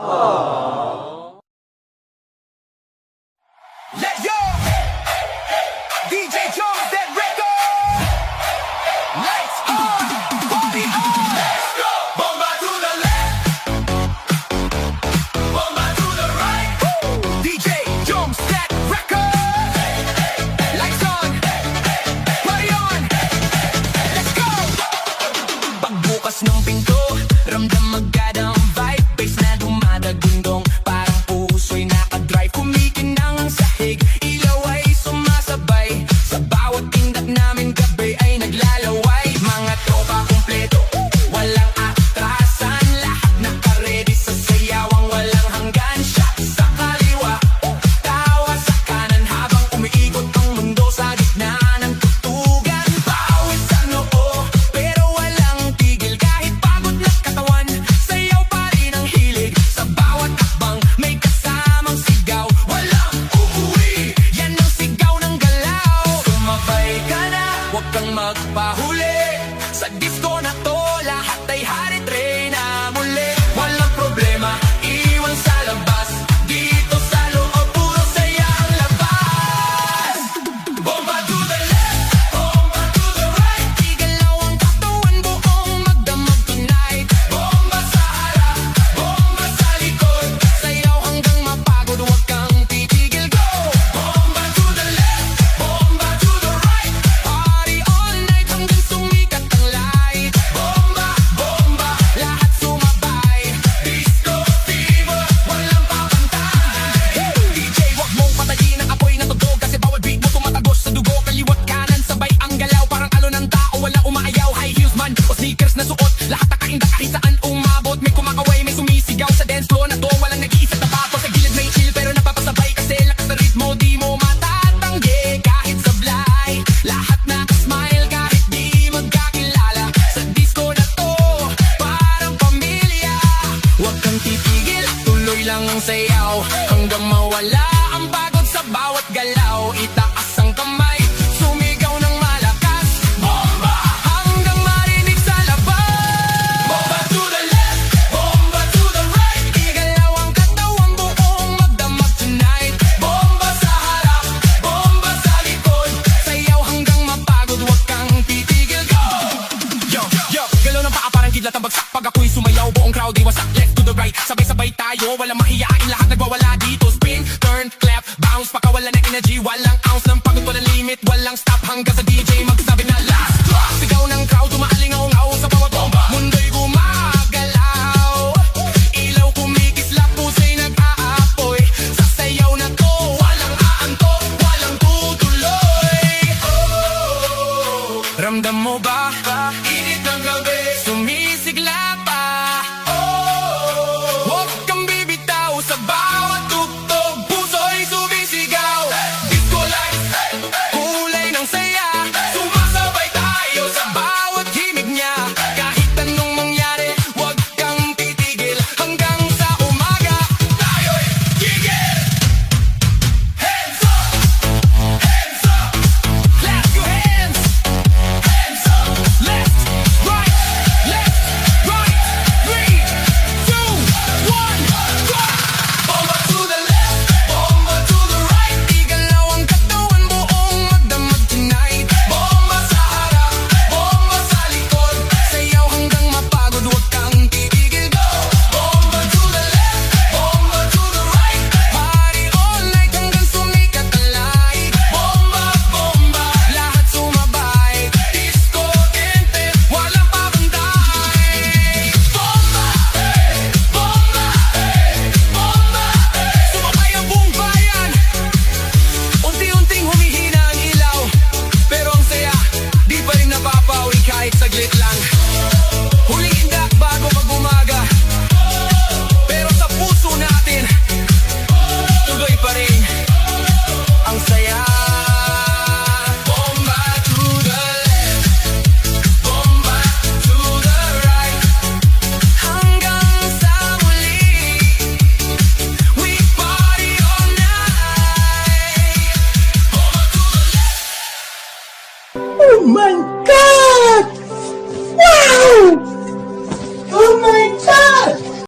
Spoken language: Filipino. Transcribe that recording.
Let go! DJ Jones, that record! Lights on! Party on! Let's go! Bomba to the left! Bomba to the right! Woo! DJ Jones, that record! Lights on! Party on! Let's go! Pagbukas ng pinto, ramdam agad ang vibe. Bass na dumadagundong, parang puso'y nakadrive. Kumikinang ang sahig, ilaw ay sumasabay. Sa bawat tindak namin gabi ay naglalaway. Mga tropa kumpleto, walang atrasan. Lahat nakaredy sa sayawang walang hanggan. Shot sa kaliwa, tawa sa kanan. Habang umiikot ang mundo sa gitna ng tutugan. Pawis sa noo, pero walang tigil. Kahit pagod na katawan, sayaw pa rin ang hilig. Sa bawat akbang may kasamang sigaw. Walang uuwi, yan ang sigaw ng galaw. Sumabay ka na, huwag kang magpahuli. Sa disco na to, lahat ay hari-tray na muli. Walang problema, iwan sa labas. Dito sa loob, puro saya ang labas. Bomba to the left, bomba to the right. Igalaw ang katawan, buong magdamag tonight. Bomba sa harap, bomba sa likod. Sayaw hanggang mapagod, huwag kang titigil, go! Bomba to the left, bomba to the right. Party all night hanggang sumikat ang light. Bomba, bomba, lahat sumabay. Disco fever, walang papantay. DJ, wag mong patayin ang apoy na tugtog. Kasi bawat beat mo tumatagos sa dugo. Kaliwat kanan, sabay ang galaw. Parang alon ng tao, wala umaayaw. High heels man o sneakers na suot. Lahat nakainda kahit saan umabot. May kumakaway, may sumisigaw sa dance floor na to. Walang nag-iisip na tapos sa gilid may chill. Pero napapasabay kasi lakas na ritmo. Di mo matatanggi kahit sablay. Lahat nakasmile kahit di magkakilala. Sa disco na to, parang pamilya. Huwag kang titigil, tuloy lang ang sayaw. Hanggang mawala ang pagod sa bawat galaw. Itaas ang kamay, sumigaw ng malakas. Bomba! Hanggang marinig sa labas. Bomba to the left, bomba to the right. Igalaw ang katawan, buong magdamag tonight. Bomba sa harap, bomba sa likod. Sayaw hanggang mapagod, huwag kang titigil, go! Yo, yo, galaw ng paa parang kidlat ang bagsak. Pag ako'y sumayaw, buong crowd ay wasak. Left to the right, sabay-sabay tayo. Walang mahiyain, lahat nagwawala dito. Spin, turn, clap, bounce, pakawala ng energy. Walang ounce ng pagod, walang limit, walang stop hanggang sa DJ